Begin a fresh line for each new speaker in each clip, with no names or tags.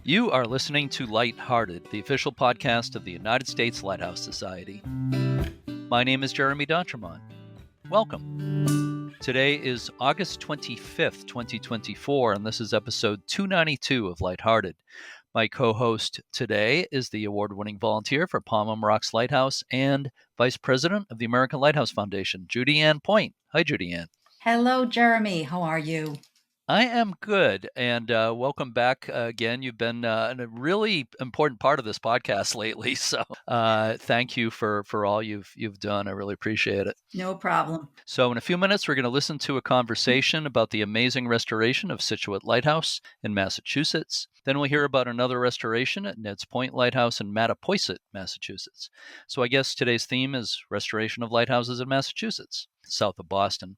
You are listening to Lighthearted, the official podcast of the United States Lighthouse Society. My name is Jeremy D'Entremont. Welcome. Today is August 25th, 2024, and this is episode 292 of Lighthearted. My co-host today is the award-winning volunteer for Pomham Rocks Lighthouse and Vice President of the American Lighthouse Foundation, Judianne Point. Hi, Judianne.
Hello, Jeremy. How are you?
I am good, and welcome back again. You've been a really important part of this podcast lately, so thank you for all you've done. I really appreciate it.
No problem.
So in a few minutes, we're going to listen to a conversation about the amazing restoration of Scituate Lighthouse in Massachusetts. Then we'll hear about another restoration at Neds Point Lighthouse in Mattapoisett, Massachusetts. So I guess today's theme is restoration of lighthouses in Massachusetts, south of Boston.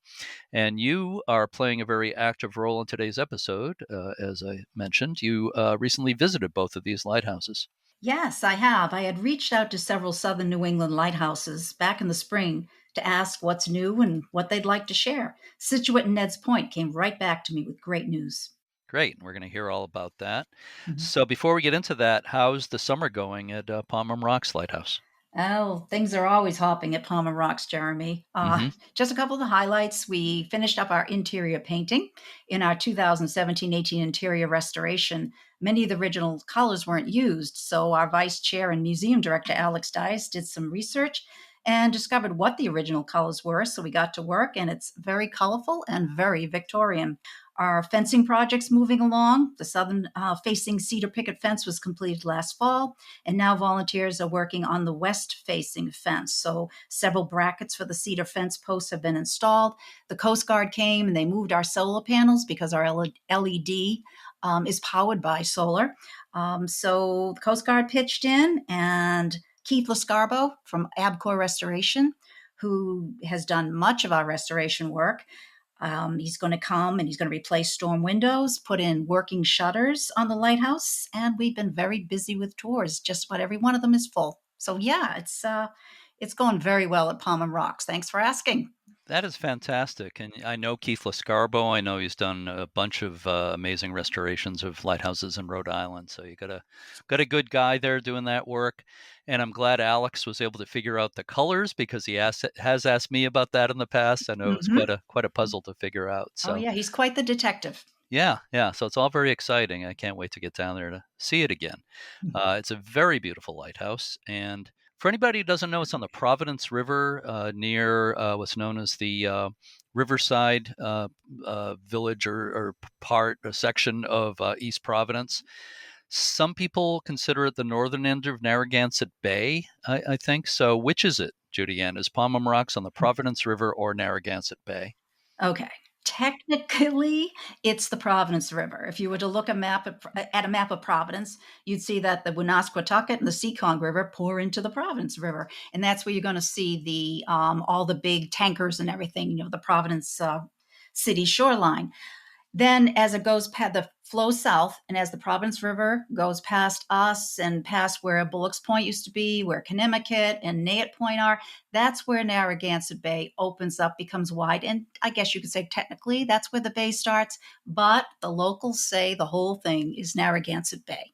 And you are playing a very active role in today's episode. As I mentioned, you recently visited both of these lighthouses.
Yes, I have. I had reached out to several southern New England lighthouses back in the spring to ask what's new and what they'd like to share. Scituate and Neds Point came right back to me with great news.
Great. We're going to hear all about that. Mm-hmm. So before we get into that, how's the summer going at Pomham Rocks Lighthouse?
Oh, things are always hopping at Pomham Rocks, Jeremy. Just a couple of the highlights. We finished up our interior painting in our 2017-18 interior restoration. Many of the original colors weren't used, so our vice chair and museum director, Alex Dias, did some research and discovered what the original colors were. So we got to work, and it's very colorful and very Victorian. Our fencing project's moving along. The southern-facing cedar picket fence was completed last fall, and now volunteers are working on the west-facing fence. So several brackets for the cedar fence posts have been installed. The Coast Guard came, and they moved our solar panels because our LED is powered by solar. So the Coast Guard pitched in, and Keith Lascarbo from Abcor Restoration, who has done much of our restoration work, he's going to come and he's going to replace storm windows, put in working shutters on the lighthouse, and we've been very busy with tours. Just about every one of them is full. So yeah, it's going very well at Pomham Rocks. Thanks for asking.
That is fantastic. And I know Keith Lascarbo. I know he's done a bunch of amazing restorations of lighthouses in Rhode Island. So you got a good guy there doing that work. And I'm glad Alex was able to figure out the colors because he has asked me about that in the past. I know it's quite a puzzle to figure out. So.
Oh yeah, he's quite the detective.
Yeah. So it's all very exciting. I can't wait to get down there to see it again. It's a very beautiful lighthouse. And for anybody who doesn't know, it's on the Providence River near what's known as the Riverside village or part, a section of East Providence. Some people consider it the northern end of Narragansett Bay, I think. So which is it, Judianne? Is Pomham Rocks on the Providence River or Narragansett Bay?
Okay. Technically, it's the Providence River. If you were to look at a map of Providence, you'd see that the Woonasquatucket and the Seekonk River pour into the Providence River, and that's where you're going to see the all the big tankers and everything. The Providence city shoreline. Then, as it goes past the flow south, and as the Providence River goes past us and past where Bullock's Point used to be, where Conimicut and Neds Point are, that's where Narragansett Bay opens up, becomes wide. And I guess you could say technically that's where the bay starts, but the locals say the whole thing is Narragansett Bay.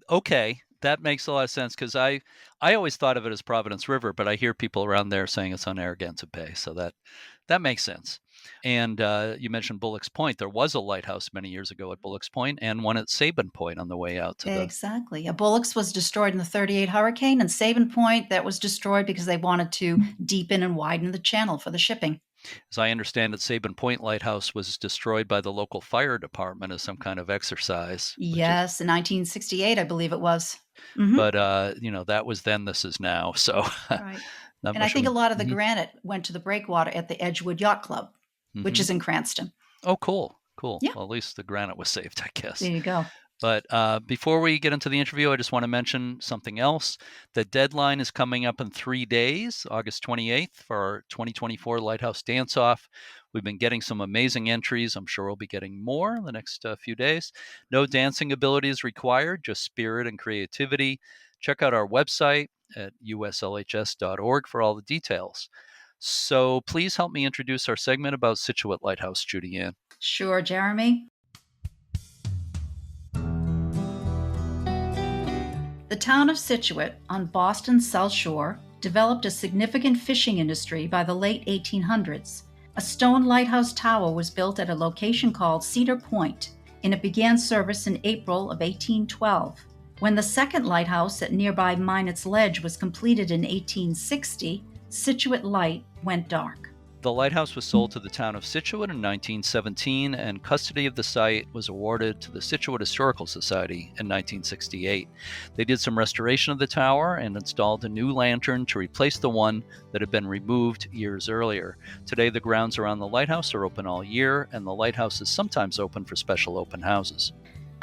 Okay. That makes a lot of sense because I always thought of it as Providence River, but I hear people around there saying it's on Narragansett Bay. So that makes sense. And you mentioned Bullock's Point. There was a lighthouse many years ago at Bullock's Point and one at Sabin Point on the way out to
Exactly. Bullock's was destroyed in the 38 hurricane, and Sabin Point, that was destroyed because they wanted to deepen and widen the channel for the shipping.
As I understand it, Sabin Point Lighthouse was destroyed by the local fire department as some kind of exercise.
Yes, in 1968, I believe it was.
But, that was then, this is now. So,
right. And I think a lot of the granite went to the breakwater at the Edgewood Yacht Club, which is in Cranston.
Oh, cool.
Yeah.
Well, at least the granite was saved, I guess.
There you go.
But before we get into the interview, I just want to mention something else. The deadline is coming up in 3 days, August 28th, for our 2024 Lighthouse Dance-Off. We've been getting some amazing entries. I'm sure we'll be getting more in the next few days. No dancing ability is required, just spirit and creativity. Check out our website at uslhs.org for all the details. So please help me introduce our segment about Scituate Lighthouse, Judianne.
Sure, Jeremy. The town of Scituate on Boston's South Shore developed a significant fishing industry by the late 1800s. A stone lighthouse tower was built at a location called Cedar Point, and it began service in April of 1812. When the second lighthouse at nearby Minot's Ledge was completed in 1860, Scituate Light went dark.
The lighthouse was sold to the town of Scituate in 1917, and custody of the site was awarded to the Scituate Historical Society in 1968. They did some restoration of the tower and installed a new lantern to replace the one that had been removed years earlier. Today, the grounds around the lighthouse are open all year, and the lighthouse is sometimes open for special open houses.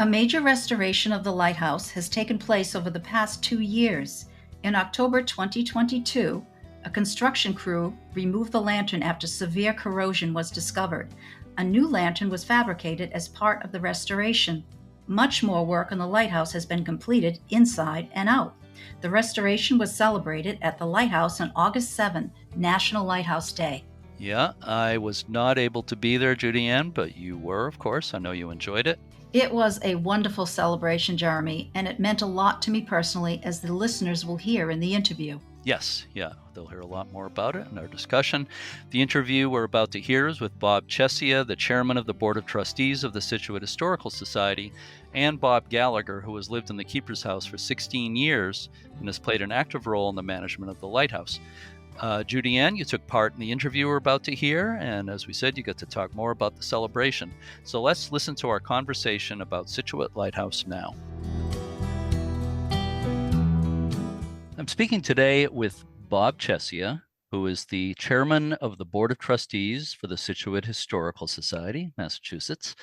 A major restoration of the lighthouse has taken place over the past 2 years. In October 2022, a construction crew removed the lantern after severe corrosion was discovered. A new lantern was fabricated as part of the restoration. Much more work on the lighthouse has been completed inside and out. The restoration was celebrated at the lighthouse on August 7, National Lighthouse Day.
Yeah, I was not able to be there, Judianne, but you were, of course. I know you enjoyed it.
It was a wonderful celebration, Jeremy, and it meant a lot to me personally, as the listeners will hear in the interview.
Yes, yeah, they'll hear a lot more about it in our discussion. The interview we're about to hear is with Bob Chessia, the chairman of the Board of Trustees of the Scituate Historical Society, and Bob Gallagher, who has lived in the Keeper's House for 16 years and has played an active role in the management of the lighthouse. Judianne, you took part in the interview we're about to hear, and as we said, you get to talk more about the celebration. So let's listen to our conversation about Scituate Lighthouse now. I'm speaking today with Bob Chessia, who is the chairman of the Board of Trustees for the Scituate Historical Society, Massachusetts,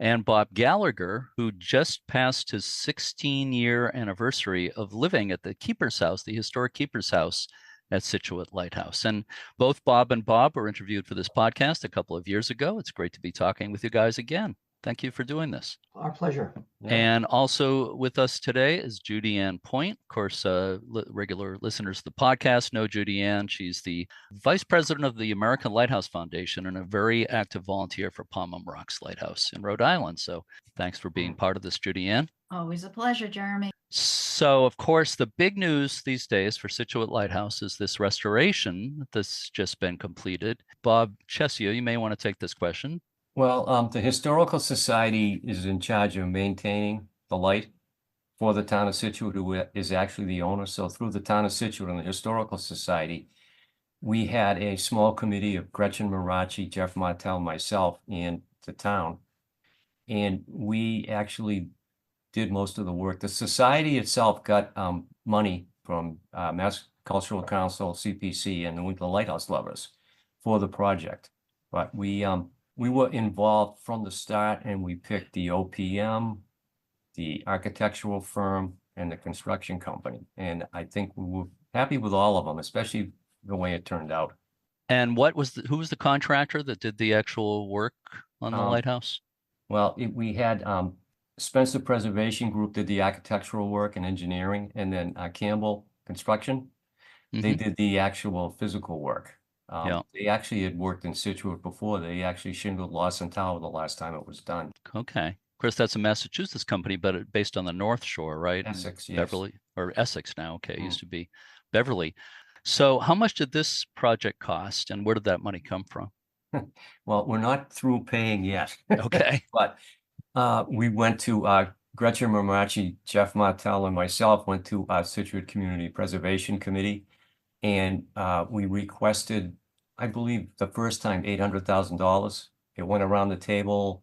and Bob Gallagher, who just passed his 16-year anniversary of living at the Keeper's House, the historic Keeper's House at Scituate Lighthouse. And both Bob and Bob were interviewed for this podcast a couple of years ago. It's great to be talking with you guys again. Thank you for doing this.
Our pleasure.
Yeah. And also with us today is Judianne Point. Of course, regular listeners to the podcast know Judianne. She's the vice president of the American Lighthouse Foundation and a very active volunteer for Pomham Rocks Lighthouse in Rhode Island. So thanks for being part of this, Judianne.
Always a pleasure, Jeremy.
So, of course, the big news these days for Scituate Lighthouse is this restoration that's just been completed. Bob Chessia, you may want to take this question.
Well, the Historical Society is in charge of maintaining the light for the town of Scituate, who is actually the owner. So through the town of Scituate and the Historical Society, we had a small committee of Gretchen Marachi, Jeff Martell, myself, and the town. And we actually did most of the work. The society itself got money from Mass Cultural Council, CPC, and the Lighthouse Lovers for the project. But we were involved from the start, and we picked the OPM, the architectural firm, and the construction company. And I think we were happy with all of them, especially the way it turned out.
And who was the contractor that did the actual work on the lighthouse?
Well, we had Spencer Preservation Group did the architectural work and engineering, and then Campbell Construction, they did the actual physical work. They actually had worked in Scituate before. They actually shingled Lawson Tower the last time it was done.
Okay. Of course, that's a Massachusetts company, but based on the North Shore, right?
Essex, yes.
Beverly, or Essex now. Okay, it used to be Beverly. So how much did this project cost, and where did that money come from?
Well, we're not through paying yet.
Okay.
But we went to Gretchen Marachi, Jeff Martell, and myself went to Scituate Community Preservation Committee, and we requested, I believe the first time, $800,000. It went around the table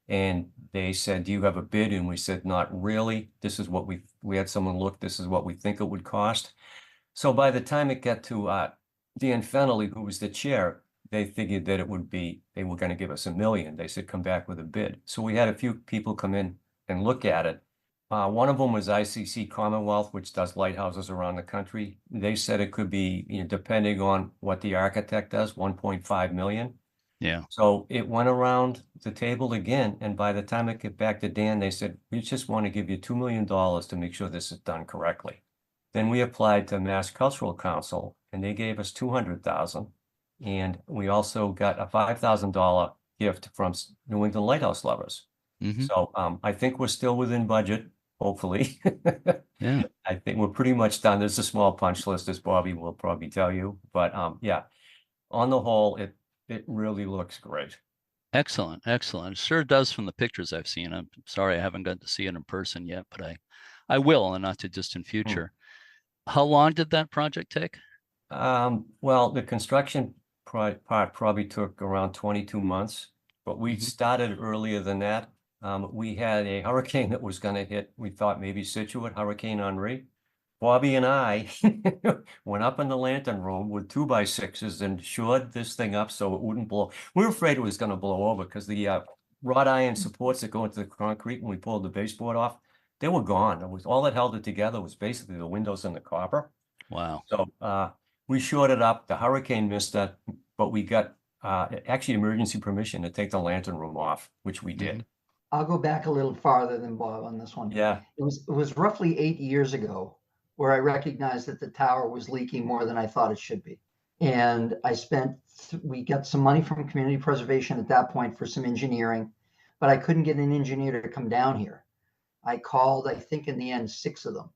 and they said, do you have a bid? And we said, not really. This is what we had someone look, this is what we think it would cost. So by the time it got to Dan Fennelly, who was the chair, they figured that they were going to give us $1 million. They said, come back with a bid. So we had a few people come in and look at it. One of them was ICC Commonwealth, which does lighthouses around the country. They said it could be, depending on what the architect does, $1.5 million.
Yeah.
So it went around the table again. And by the time it got back to Dan, they said, we just want to give you $2 million to make sure this is done correctly. Then we applied to Mass Cultural Council and they gave us $200,000. And we also got a $5,000 gift from New England Lighthouse Lovers. So I think we're still within budget. hopefully.
Yeah.
I think we're pretty much done. There's a small punch list, as Bobby will probably tell you, but yeah, on the whole, it really looks great.
Excellent, excellent. It sure does from the pictures I've seen. I'm sorry I haven't gotten to see it in person yet, but I will in the not too distant future. How long did that project take?
Well, the construction part probably took around 22 months, but we started earlier than that. We had a hurricane that was going to hit, we thought maybe Scituate, Hurricane Henri. Bobby and I went up in the lantern room with 2x6s and shored this thing up so it wouldn't blow. We were afraid it was going to blow over because the wrought iron supports that go into the concrete when we pulled the baseboard off, they were gone. It was all that held it together was basically the windows and the copper.
Wow.
So we shored it up. The hurricane missed that, but we got actually emergency permission to take the lantern room off, which we did.
I'll go back a little farther than Bob on this one.
Yeah.
It was roughly 8 years ago where I recognized that the tower was leaking more than I thought it should be. And we got some money from community preservation at that point for some engineering, but I couldn't get an engineer to come down here. I called, I think in the end, 6 of them.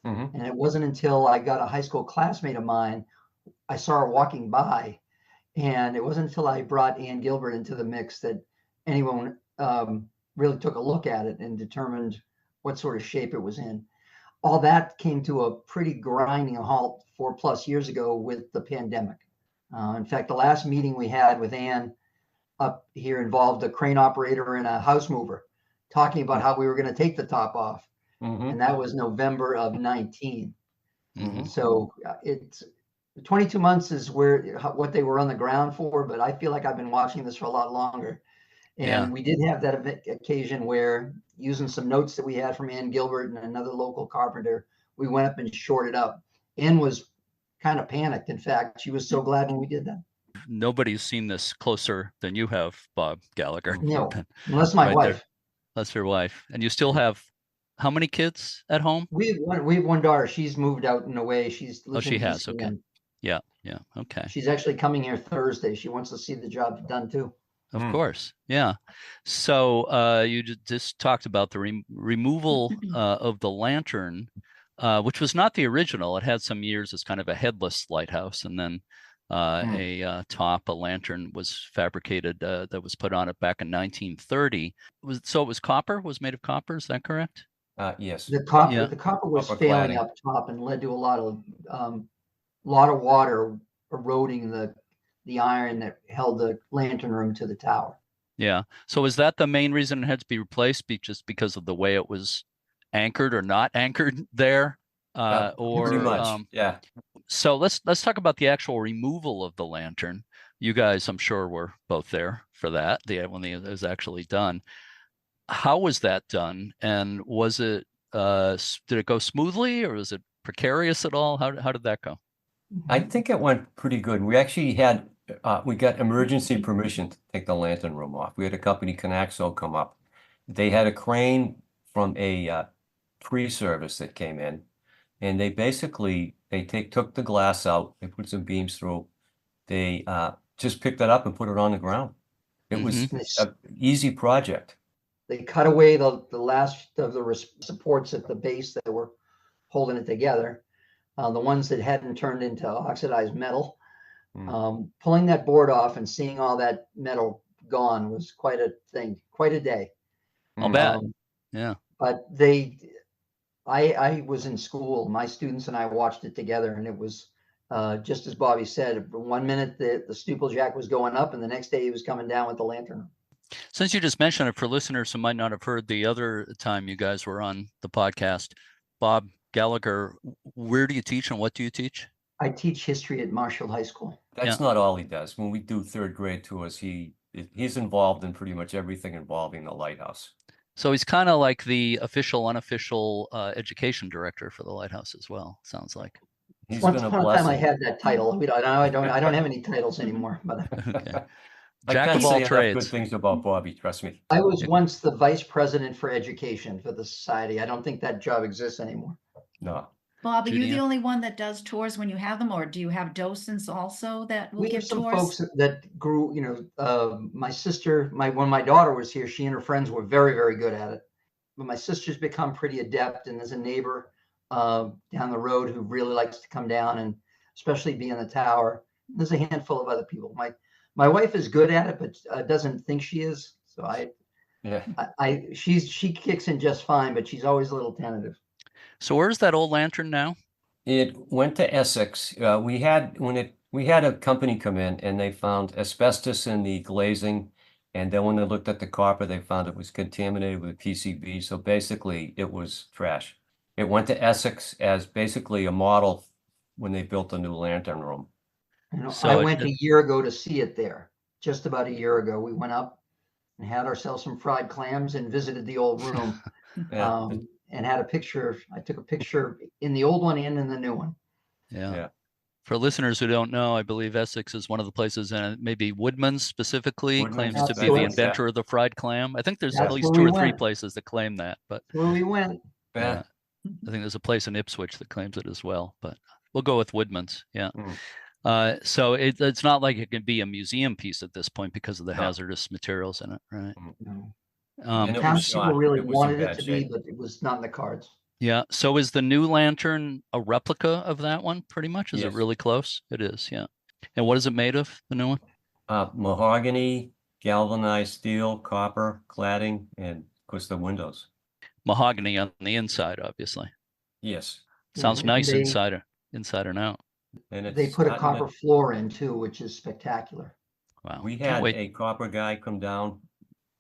And it wasn't until I got a high school classmate of mine, I saw her walking by, and it wasn't until I brought Ann Gilbert into the mix that anyone really took a look at it and determined what sort of shape it was in. All that came to a pretty grinding halt 4+ years ago with the pandemic. In fact, the last meeting we had with Ann up here involved a crane operator and a house mover talking about how we were going to take the top off. And that was November of 19. So it's 22 months is what they were on the ground for, but I feel like I've been watching this for a lot longer. And we did have that occasion where, using some notes that we had from Ann Gilbert and another local carpenter, we went up and shored it up. Ann was kind of panicked. In fact, she was so glad when we did that.
Nobody's seen this closer than you have, Bob Gallagher.
No, unless my wife.
That's your wife. And you still have how many kids at home?
We have one daughter. She's moved out and away.
She has. Okay. Yeah. Okay.
She's actually coming here Thursday. She wants to see the job done too.
Of course. Yeah. So you just talked about the removal of the lantern, which was not the original. It had some years as kind of a headless lighthouse, and then a lantern was fabricated that was put on it back in 1930. It was copper? Was made of copper? Is that correct?
Yes.
The copper was failing up top and led to a lot of water eroding the iron that held the lantern room to the tower.
Yeah. So is that the main reason it had to be replaced, just because of the way it was anchored or not anchored there?
Pretty much. Yeah.
So let's talk about the actual removal of the lantern. You guys, I'm sure, were both there for that when it was actually done. How was that done? And was it did it go smoothly, or was it precarious at all? How did that go?
I think it went pretty good. We actually had we got emergency permission to take the lantern room off. We had a company, Canaxo, come up. They had a crane from a tree service that came in, and they basically took the glass out, they put some beams through, they just picked it up and put it on the ground. It was an easy project.
They cut away the last of the supports at the base that were holding it together, the ones that hadn't turned into oxidized metal. Pulling that board off and seeing all that metal gone was quite a thing, quite a day.
I'll bet. Yeah.
But I was in school, my students and I watched it together, and it was just as Bobby said, 1 minute the steeplejack was going up and the next day he was coming down with the lantern.
Since you just mentioned it, for listeners who might not have heard the other time you guys were on the podcast, Bob Gallagher, where do you teach and what do you teach?
I teach history at Marshall High School.
That's not all he does. When we do third grade tours, he's involved in pretty much everything involving the lighthouse.
So he's kind of like the official, unofficial education director for the lighthouse as well. Sounds like.
Once upon a time, I had that title. I don't have any titles anymore. But
okay.
I
Jack of all trades.
Good things about Bobby, trust me.
I was once the vice president for education for the society. I don't think that job exists anymore.
No.
Bob, are you the only one that does tours when you have them, or do you have docents also that will give tours?
We have some folks that grew, my sister, when my daughter was here, she and her friends were very, very good at it. my sister's become pretty adept, and there's a neighbor down the road who really likes to come down and especially be in the tower. There's a handful of other people. My wife is good at it, but doesn't think she is. So she kicks in just fine, but she's always a little tentative.
So where's that old lantern now?
It went to Essex. We had a company come in and they found asbestos in the glazing, and then when they looked at the copper, they found it was contaminated with PCB. So basically, it was trash. It went to Essex as basically a model when they built the new lantern room.
So I went a year ago to see it there. Just about a year ago, we went up and had ourselves some fried clams and visited the old room. And had a picture. I took a picture in the old one and in the new one.
Yeah. For listeners who don't know, I believe Essex is one of the places, and maybe Woodman's specifically claims to be the inventor of the fried clam. I think there's at least 2 or 3 places that claim that, but
where we went.
Yeah. I think there's a place in Ipswich that claims it as well, but we'll go with Woodman's. Yeah. So it's not like it can be a museum piece at this point because of the hazardous materials in it, right?
People really wanted it to be, but it was not in the cards.
Yeah. So is the new lantern a replica of that one pretty much? Is it really close? It is, yeah. And what is it made of, the new one?
Mahogany, galvanized steel, copper, cladding, and of course the windows.
Mahogany on the inside, obviously.
Yes.
Sounds nice inside and out.
And
they put a copper floor in too, which is spectacular.
Wow.
We had a copper guy come down,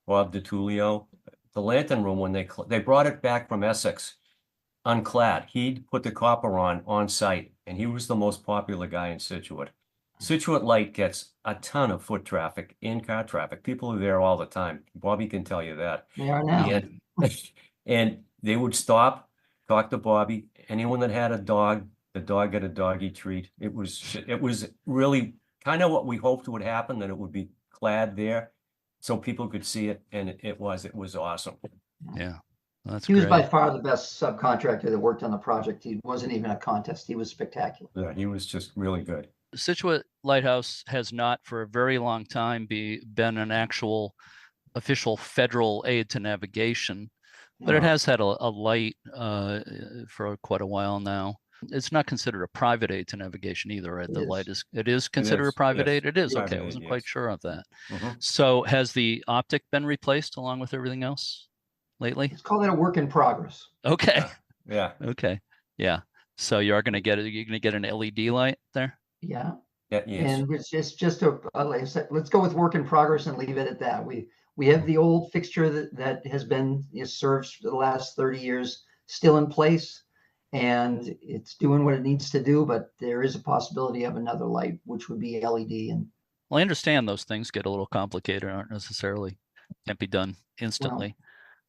Bob DiTullio. The lantern room, when they brought it back from Essex, unclad. He put the copper on site, and he was the most popular guy in Scituate. Scituate Light gets a ton of foot traffic, in-car traffic. People are there all the time. Bobby can tell you that.
They are now.
And they would stop, talk to Bobby. Anyone that had a dog, the dog got a doggy treat. It was really kind of what we hoped would happen, that it would be clad there so people could see it, and it was awesome.
Yeah. That's
he was
great.
by far the best subcontractor that worked on the project. He wasn't even a contest. He was spectacular.
Yeah, he was just really good.
Scituate Lighthouse has not for a very long time been an actual official federal aid to navigation, but it has had a light for quite a while now. It's not considered a private aid to navigation either, right? It is considered a private aid? It is, okay. I wasn't quite sure of that. So has the optic been replaced along with everything else lately?
Let's call that a work in progress.
Okay.
Yeah.
Okay. Yeah. So you're going to get an LED light there?
Yeah.
Yes.
And it's just like I said, let's go with work in progress and leave it at that. We have the old fixture that has been served for the last 30 years still in place, and it's doing what it needs to do, but there is a possibility of another light, which would be LED. And
well, I understand those things get a little complicated, can't be done instantly.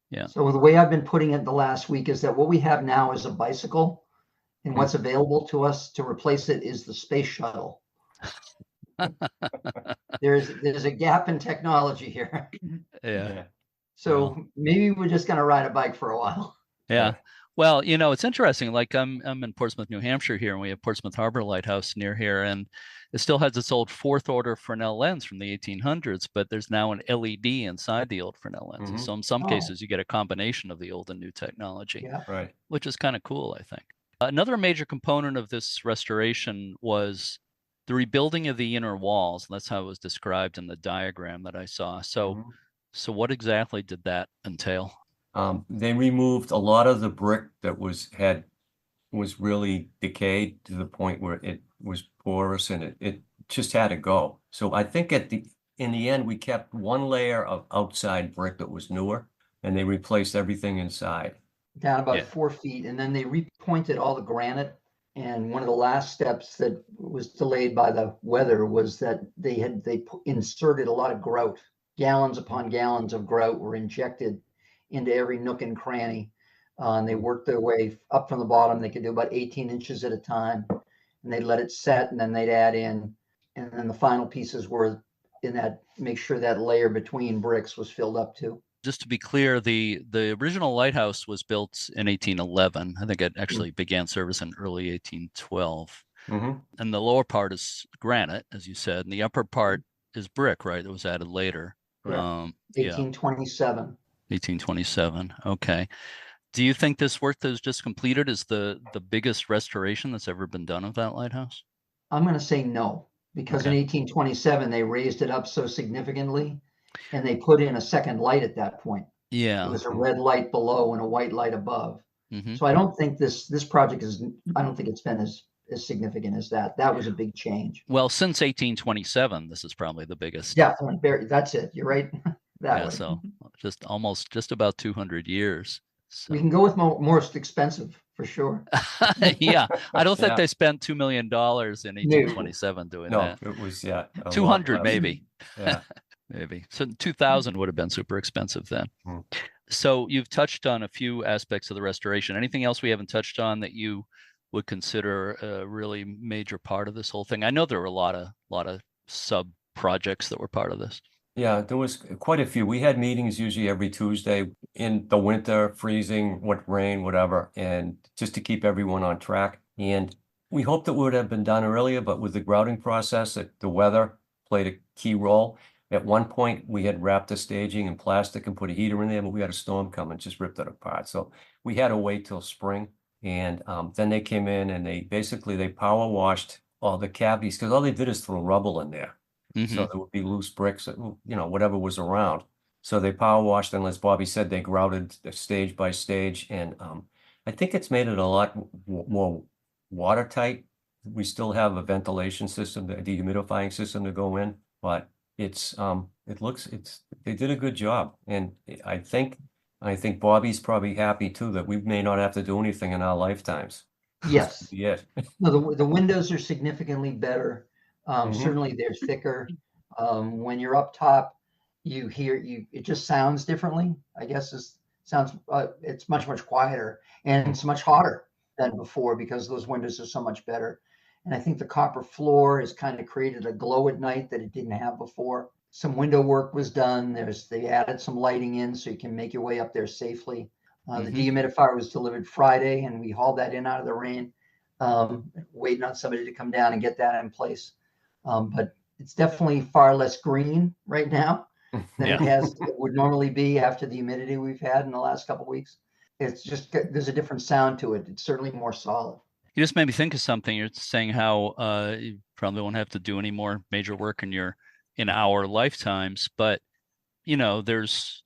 Yeah.
So the way I've been putting it the last week is that what we have now is a bicycle, and what's available to us to replace it is the space shuttle. There's a gap in technology here.
Yeah.
So maybe we're just going to ride a bike for a while.
Yeah. Well, it's interesting. Like I'm in Portsmouth, New Hampshire here, and we have Portsmouth Harbor Lighthouse near here, and it still has its old 4th order Fresnel lens from the 1800s, but there's now an LED inside the old Fresnel lenses. So in some cases, you get a combination of the old and new technology, which is kind of cool, I think. Another major component of this restoration was the rebuilding of the inner walls. That's how it was described in the diagram that I saw. So what exactly did that entail?
They removed a lot of the brick that was really decayed to the point where it was porous, and it just had to go. So I think in the end, we kept one layer of outside brick that was newer, and they replaced everything inside.
Down about 4 feet, and then they repointed all the granite. And one of the last steps that was delayed by the weather was that they inserted a lot of grout. Gallons upon gallons of grout were injected into every nook and cranny. And they worked their way up from the bottom. They could do about 18 inches at a time. And they'd let it set, and then they'd add in. And then the final pieces were make sure that layer between bricks was filled up too.
Just to be clear, the original lighthouse was built in 1811. I think it actually began service in early 1812. And the lower part is granite, as you said, and the upper part is brick, right? That was added later.
1827.
1827. Okay. Do you think this work that was just completed is the biggest restoration that's ever been done of that lighthouse?
I'm going to say no, because in
Okay.
1827 they raised it up so significantly, and they put in a second light at that point. It
Yeah.
was a red light below and a white light above.
Hmm.
So I don't think this project is. I don't think it's been as significant as that. That was a big change.
Well, since 1827, this is probably the biggest.
Definitely, very. That's it. You're right that
Yeah.
way.
So just about 200 years.
We
So
can go with most expensive for sure.
yeah, I don't think
Yeah.
they spent $2 million in
No.
1827 doing
No,
that.
it was, yeah, a lot
200
less.
maybe.
Yeah.
Maybe. So 2000 would have been super expensive then.
Mm.
So you've touched on a few aspects of the restoration. Anything else we haven't touched on that you would consider a really major part of this whole thing? I know there were a lot of sub projects that were part of this.
Yeah, there was quite a few. We had meetings usually every Tuesday in the winter, freezing, what rain, whatever, and just to keep everyone on track. And we hoped it would have been done earlier, but with the grouting process, the weather played a key role. At one point, we had wrapped the staging in plastic and put a heater in there, but we had a storm come and just ripped it apart. So we had to wait till spring. And then they came in and they power washed all the cavities because all they did is throw rubble in there. So
Hmm.
there would be loose bricks, whatever was around. So they power washed, and as Bobby said, they grouted stage by stage. And I think it's made it a lot more watertight. We still have a ventilation system, the dehumidifying system to go in, but they did a good job. And I think Bobby's probably happy too that we may not have to do anything in our lifetimes.
Yes.
Yeah.
No, the windows are significantly better.
Mhm.
Certainly they're thicker. When you're up top, it just sounds differently. I guess it's much quieter, and it's much hotter than before because those windows are so much better. And I think the copper floor has kind of created a glow at night that it didn't have before. Some window work was done. They added some lighting in so you can make your way up there safely. The
Hmm.
dehumidifier was delivered Friday, and we hauled that in out of the rain, waiting on somebody to come down and get that in place. But it's definitely far less green right now than
Yeah.
it would normally be after the humidity we've had in the last couple of weeks. It's just there's a different sound to it. It's certainly more solid.
You just made me think of something. You're saying how you probably won't have to do any more major work in our lifetimes, but there's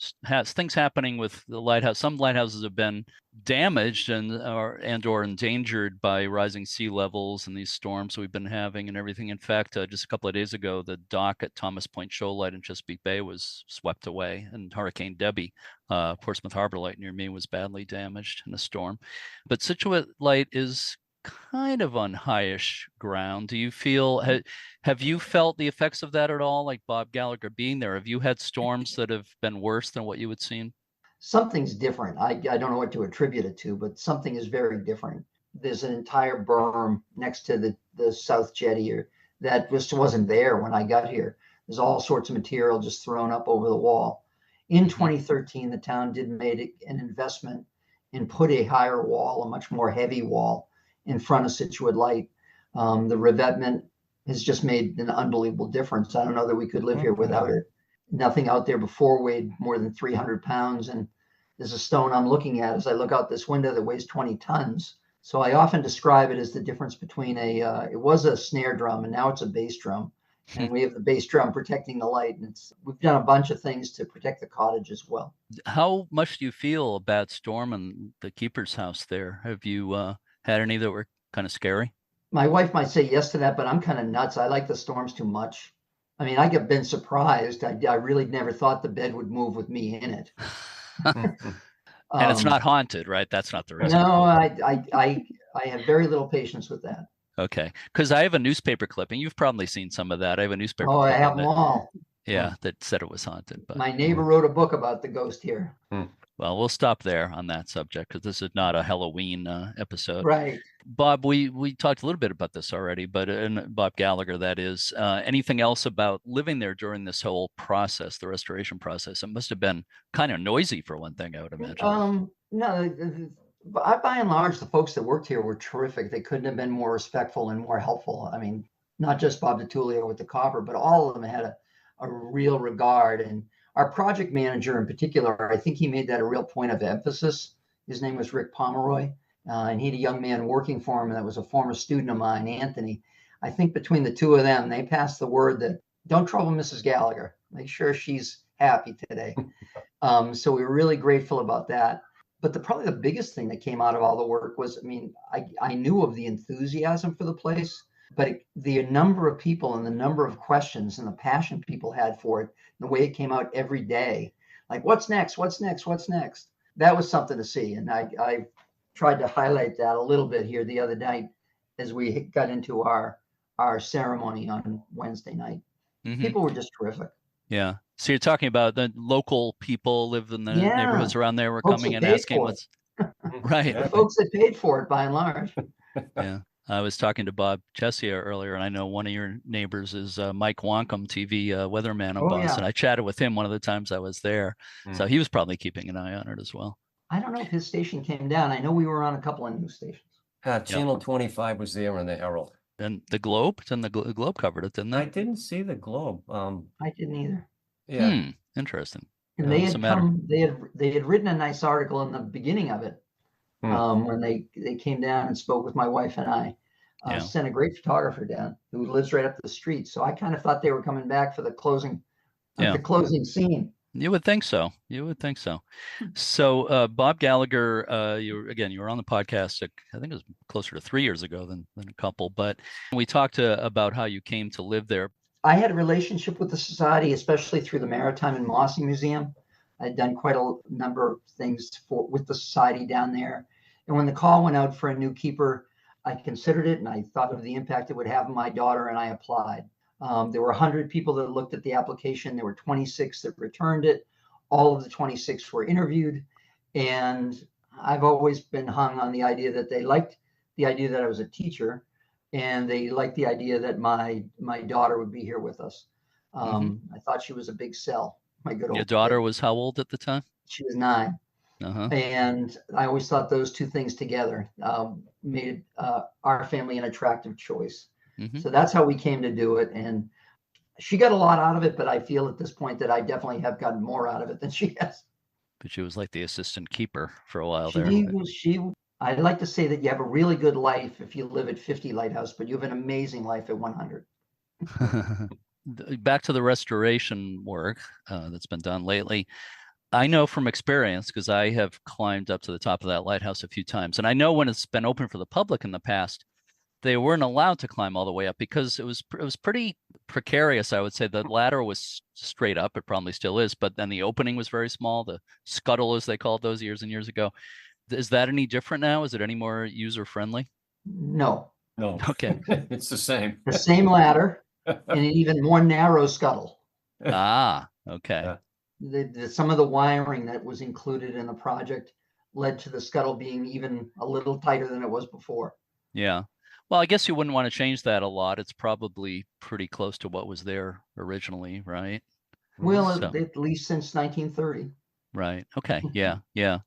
things happening with the lighthouse. Some lighthouses have been damaged and or endangered by rising sea levels and these storms we've been having and everything. In fact, just a couple of days ago, the dock at Thomas Point Shoal Light in Chesapeake Bay was swept away, and Hurricane Debbie, Portsmouth Harbor Light near me, was badly damaged in a storm. But Scituate Light is kind of on highish ground. Do you feel have you felt the effects of that at all? Like Bob Gallagher being there, have you had storms that have been worse than what you had seen?
Something's different. I don't know what to attribute it to, but something is very different. There's an entire berm next to the south jetty that just wasn't there when I got here. There's all sorts of material just thrown up over the wall. In
Hmm.
2013, the town did make an investment and put a higher wall, a much more heavy wall, in front of Scituate Light. The revetment has just made an unbelievable difference. I don't know that we could live here without it. Nothing out there before weighed more than 300 pounds. And there's a stone I'm looking at as I look out this window that weighs 20 tons. So I often describe it as the difference between it was a snare drum and now it's a bass drum. And we have the bass drum protecting the light. And we've done a bunch of things to protect the cottage as well.
How much do you feel a bad storm in the keeper's house there? Have you had any that were kind of scary?
My wife might say yes to that, but I'm kind of nuts. I like the storms too much. I mean, I get been surprised. I really never thought the bed would move with me in it.
And it's
Um,
not haunted, right? That's not the reason.
no, I have very little patience with that.
Okay, because I have a newspaper clipping. You've probably seen some of that. I have a newspaper
Oh, I have
clipping
them
that,
all.
yeah, that said it was haunted. But
My neighbor wrote a book about the ghost here.
well, we'll stop there on that subject because this is not a Halloween episode.
Right.
Bob, we talked a little bit about this already, but and Bob Gallagher, that is. Anything else about living there during this whole process, the restoration process? It must have been kind of noisy for one thing, I would imagine.
No, by and large, the folks that worked here were terrific. They couldn't have been more respectful and more helpful. I mean, not just Bob DiTullio with the copper, but all of them had a real regard. And our project manager in particular, I think he made that a real point of emphasis. His name was Rick Pomeroy, and he had a young man working for him that was a former student of mine, Anthony. I think between the two of them, they passed the word that don't trouble Mrs. Gallagher. Make sure she's happy today. So we were really grateful about that. But probably the biggest thing that came out of all the work was, I mean, I knew of the enthusiasm for the place, but the number of people and the number of questions and the passion people had for it, and the way it came out every day, like what's next, what's next, what's next. That was something to see. And I tried to highlight that a little bit here the other night as we got into our ceremony on Wednesday night.
Mm-hmm.
People were just terrific.
Yeah. So you're talking about the local people live in the neighborhoods around there were
folks
coming and asking what's right.
The folks that paid for it by and large.
Yeah. I was talking to Bob Chessia earlier, and I know one of your neighbors is Mike Wonkum, TV weatherman in Boston.
Yeah.
I chatted with him one of the times I was there. So he was probably keeping an eye on it as well.
I don't know if his station came down. I know we were on a couple of news stations.
Channel 25 was there on the Herald.
And the Globe, and the Globe covered it, didn't they?
I didn't see the Globe.
I didn't either.
Yeah.
Interesting.
And they had written a nice article in the beginning of it when they came down and spoke with my wife and I. Sent a great photographer down who lives right up the street. So I kind of thought they were coming back for the closing scene.
You would think so. So Bob Gallagher, you were on the podcast, I think it was closer to 3 years ago than a couple, but we talked about how you came to live there.
I had a relationship with the society, especially through the Maritime and Mossy Museum. I'd done quite a number of things with the society down there. And when the call went out for a new keeper, I considered it and I thought of the impact it would have on my daughter, and I applied. There were 100 people that looked at the application. There were 26 that returned it. All of the 26 were interviewed. And I've always been hung on the idea that they liked the idea that I was a teacher, and they liked the idea that my daughter would be here with us. I thought she was a big sell. My good old
Your daughter
kid.
was how old at the time?
She was 9. And I always thought those two things together made our family an attractive choice. So that's how we came to do it. And she got a lot out of it, but I feel at this point that I definitely have gotten more out of it than she has.
But she was like the assistant keeper for a while
I'd like to say that you have a really good life if you live at 50 Lighthouse, but you have an amazing life at 100.
Back to the restoration work that's been done lately. I know from experience, because I have climbed up to the top of that lighthouse a few times, and I know when it's been open for the public in the past, they weren't allowed to climb all the way up because it was pretty precarious. I would say the ladder was straight up. It probably still is, but then the opening was very small. The scuttle, as they called those years and years ago. Is that any different now? Is it any more user friendly?
No.
Okay.
It's the same.
The same ladder and an even more narrow scuttle.
Okay.
Yeah. Some of the wiring that was included in the project led to the scuttle being even a little tighter than it was before.
Yeah. Well, I guess you wouldn't want to change that a lot. It's probably pretty close to what was there originally, right?
Well, at least since 1930.
Right. Okay. Yeah.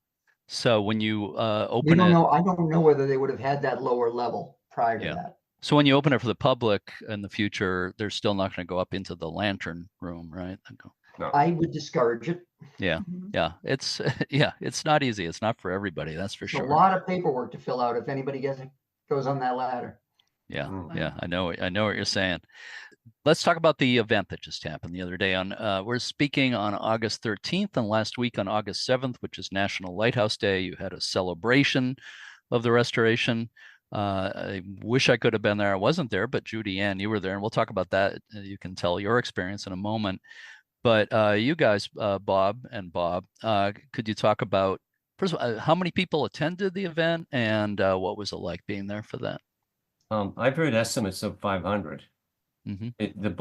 So when you open
I don't know whether they would have had that lower level prior to that.
So when you open it for the public in the future, they're still not going to go up into the lantern room, right?
No.
I would discourage it.
Yeah. It's not easy. It's not for everybody. That's for sure.
A lot of paperwork to fill out if anybody goes on that ladder.
Yeah. I know what you're saying. Let's talk about the event that just happened the other day. We're speaking on August 13th, and last week on August 7th, which is National Lighthouse Day, you had a celebration of the restoration. I wish I could have been there. I wasn't there, but Judianne, you were there, and we'll talk about that. You can tell your experience in a moment. But you guys, Bob and Bob, could you talk about, first of all, how many people attended the event, and what was it like being there for that?
I've heard estimates of 500.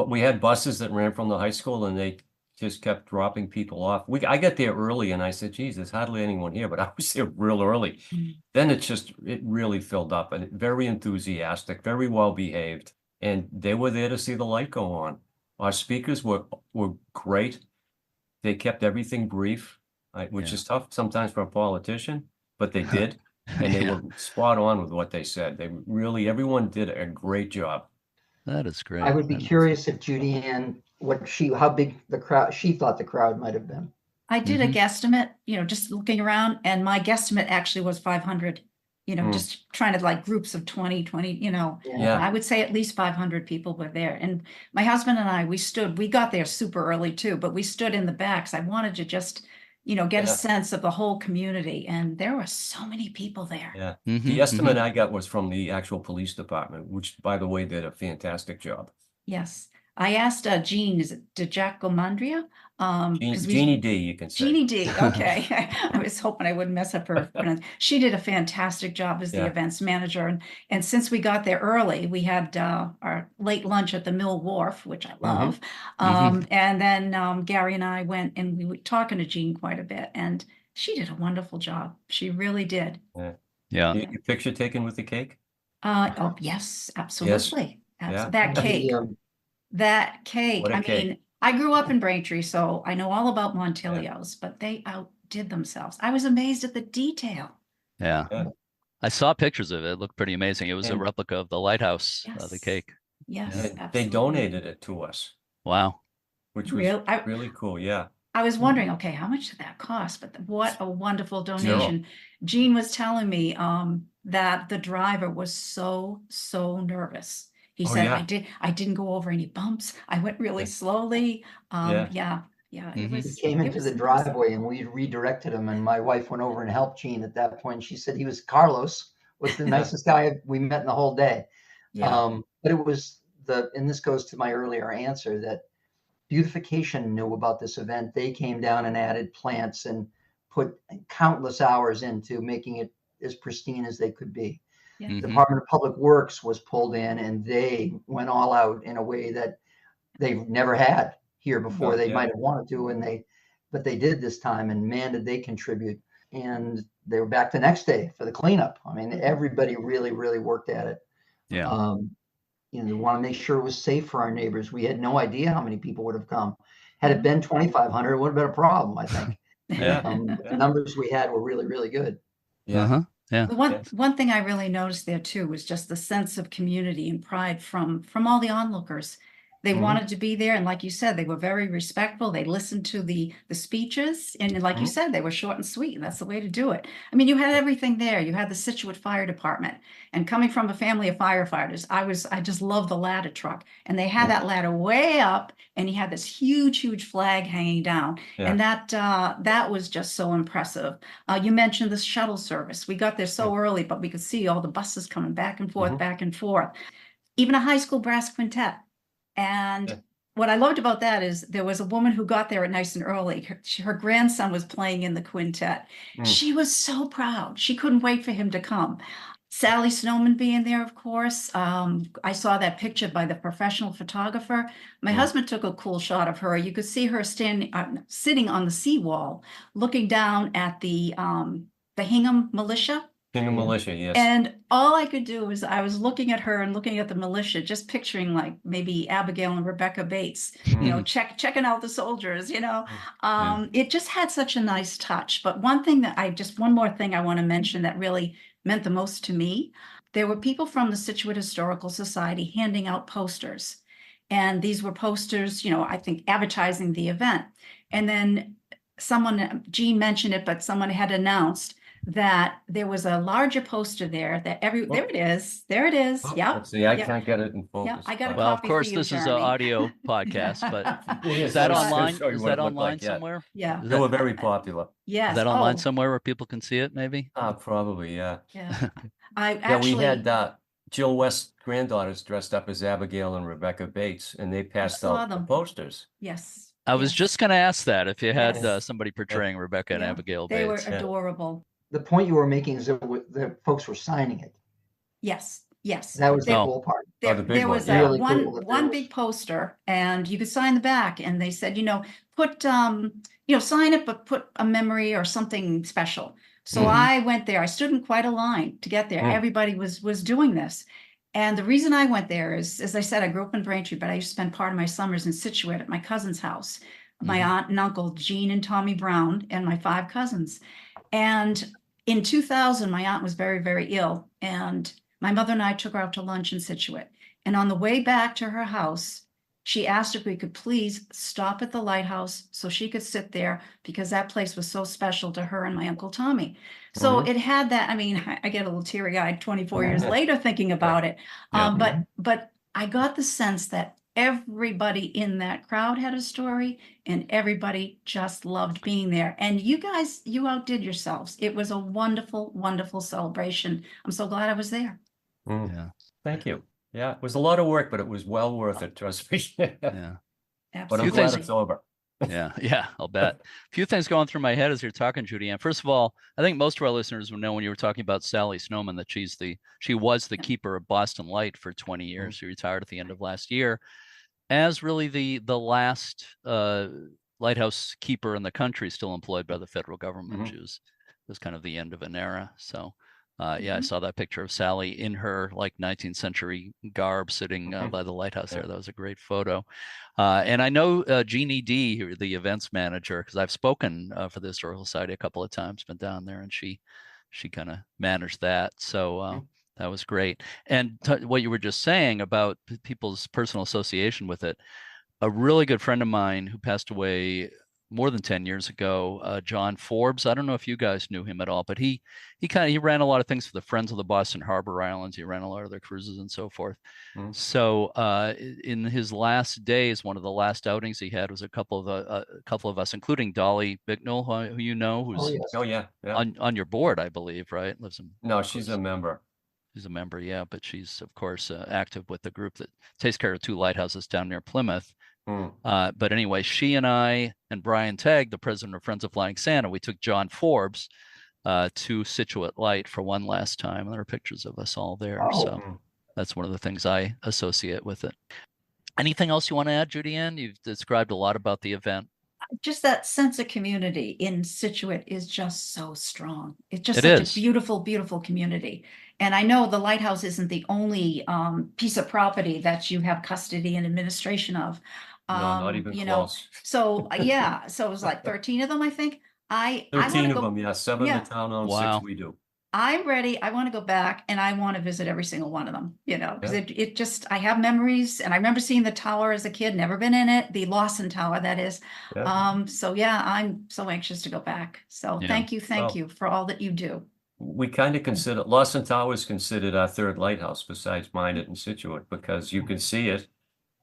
We had buses that ran from the high school, and they just kept dropping people off. I got there early, and I said, geez, there's hardly anyone here, but I was there real early. Then it really filled up, and very enthusiastic, very well behaved, and they were there to see the light go on. Our speakers were great. They kept everything brief, which is tough sometimes for a politician, but they did, and they were spot on with what they said. Everyone did a great job.
That is great.
I would be curious if Judianne how big the crowd, she thought the crowd might have been.
I did a guesstimate, just looking around, and my guesstimate actually was 500, just trying to like groups of 20,
Yeah.
I would say at least 500 people were there. And my husband and I, we got there super early too, but we stood in the back. So I wanted to just, get a sense of the whole community. And there were so many people there.
Yeah. The estimate I got was from the actual police department, which, by the way, did a fantastic job.
Yes. I asked Jean, is it DeJacomandria?
Jeannie D, you can say.
Jeannie D, okay. I was hoping I wouldn't mess up her pronunciation. She did a fantastic job as the events manager. And since we got there early, we had our late lunch at the Mill Wharf, which I love. And then Gary and I went and we were talking to Jean quite a bit. And she did a wonderful job. She really did.
Yeah.
Your picture taken with the cake?
Oh, yes, absolutely.
Yeah.
That cake. That cake.
What a cake.
Mean, I grew up in Braintree, so I know all about Montilios, but they outdid themselves. I was amazed at the detail.
Yeah. I saw pictures of it. It looked pretty amazing. It was a replica of the lighthouse, the cake.
Yes, absolutely.
They donated it to us.
Wow.
Which was really cool. Yeah.
I was wondering, okay, how much did that cost? But what a wonderful donation.
Zero.
Jean was telling me that the driver was so nervous. He said, I didn't go over any bumps. I went really slowly. It was,
he came into the driveway and we redirected him, and my wife went over and helped Jean at that point. She said Carlos was the nicest guy we met in the whole day. But it was and this goes to my earlier answer, that beautification knew about this event. They came down and added plants and put countless hours into making it as pristine as they could be. The Department of Public Works was pulled in, and they went all out in a way that they've never had here before. They might have wanted to, but they did this time, and man, did they contribute. And they were back the next day for the cleanup. I mean, everybody really, really worked at it.
Yeah.
They want to make sure it was safe for our neighbors. We had no idea how many people would have come. Had it been 2,500, it would have been a problem, I think. The numbers we had were really, really good.
Yeah.
The one thing I really noticed there too was just the sense of community and pride from all the onlookers. They wanted to be there, and like you said, they were very respectful. They listened to the speeches, and like you said, they were short and sweet, and that's the way to do it. I mean, you had everything there. You had the Scituate Fire Department, and coming from a family of firefighters, I just love the ladder truck, and they had that ladder way up, and he had this huge flag hanging down, and that was just so impressive. You mentioned the shuttle service. We got there so early, but we could see all the buses coming back and forth, back and forth. Even a high school brass quintet. And what I loved about that is there was a woman who got there nice and early. Her grandson was playing in the quintet. She was so proud. She couldn't wait for him to come. Sally Snowman being there, of course. I saw that picture by the professional photographer. My husband took a cool shot of her. You could see her sitting on the seawall, looking down at the Hingham Militia.
Hingham Militia, yes.
And all I could do was I was looking at her and looking at the militia, just picturing like maybe Abigail and Rebecca Bates, checking out the soldiers, It just had such a nice touch. But one more thing I want to mention that really meant the most to me. There were people from the Scituate Historical Society handing out posters. And these were posters, I think advertising the event. And then Jean mentioned it, but someone had announced that there was a larger poster there that there it is. Yeah.
Let's see, I can't get it in focus.
Yeah, I got a
Well, of
copy
course,
for you,
this is an
Jeremy.
audio podcast, but is
that
that online?
show you
Is
what
that
it looked
online
like,
somewhere?
Yeah.
They were very popular.
Yes.
Is that online somewhere where people can see it, maybe?
Probably, yeah.
Yeah. I actually.
We had Jill West's granddaughters dressed up as Abigail and Rebecca Bates, and they passed out the posters.
Yes.
I was just going to ask that if you had somebody portraying Rebecca and Abigail Bates.
They were adorable.
The point you were making is that the folks were signing it.
Yes.
That was the cool part.
There was
really
one big poster, and you could sign the back, and they said, put, sign it, but put a memory or something special. So I went there. I stood in quite a line to get there. Everybody was doing this. And the reason I went there is, as I said, I grew up in Braintree, but I used to spend part of my summers in Scituate at my cousin's house. My aunt and uncle, Jean and Tommy Brown, and my 5 cousins. And in 2000, my aunt was very, very ill, and my mother and I took her out to lunch in Scituate. And on the way back to her house, she asked if we could please stop at the lighthouse so she could sit there because that place was so special to her and my Uncle Tommy. So it had that, I mean, I get a little teary-eyed 24 years later thinking about it. But I got the sense that everybody in that crowd had a story and everybody just loved being there. And you guys, you outdid yourselves. It was a wonderful, wonderful celebration. I'm so glad I was there.
Yeah.
Thank you. Yeah, it was a lot of work, but it was well worth it, trust me.
Yeah.
But I'm glad it's over.
Yeah, I'll bet. A few things going through my head as you're talking, Judianne. First of all, I think most of our listeners will know when you were talking about Sally Snowman that she was the keeper of Boston Light for 20 years. She retired at the end of last year as really the last lighthouse keeper in the country still employed by the federal government. She was kind of the end of an era. So yeah, I saw that picture of Sally in her like 19th century garb sitting by the lighthouse there. That was a great photo. And I know Jeannie D, the events manager, because I've spoken for the Historical Society a couple of times, been down there, and she kind of managed that. So that was great. And what you were just saying about people's personal association with it, a really good friend of mine who passed away more than 10 years ago, John Forbes. I don't know if you guys knew him at all, but he ran a lot of things for the Friends of the Boston Harbor Islands. He ran a lot of their cruises and so forth. So in his last days, one of the last outings he had was a couple of us, including Dolly Bicknell, who you know, who's on your board, I believe, right? Lives in,
no, she's a member.
She's a member, yeah, but she's of course active with the group that takes care of 2 lighthouses down near Plymouth. But anyway, she and I and Brian Tagg, the president of Friends of Flying Santa, we took John Forbes to Scituate Light for one last time. And there are pictures of us all there. So that's one of the things I associate with it. Anything else you want to add, Judianne? You've described a lot about the event.
Just that sense of community in Scituate is just so strong. It's just such a beautiful, beautiful community. And I know the lighthouse isn't the only piece of property that you have custody and administration of.
No, not even close.
So yeah, so it was like 13 of them, I think.
13 of them, yeah. 7 the town owns, 6 we do.
I'm ready. I want to go back and I want to visit every single one of them, because it just, I have memories, and I remember seeing the tower as a kid, never been in it, the Lawson Tower, that is. So yeah, I'm so anxious to go back. So thank you for all that you do.
We kind of consider, Lawson Tower is considered our 3rd lighthouse besides mine in Scituate, because you can see it.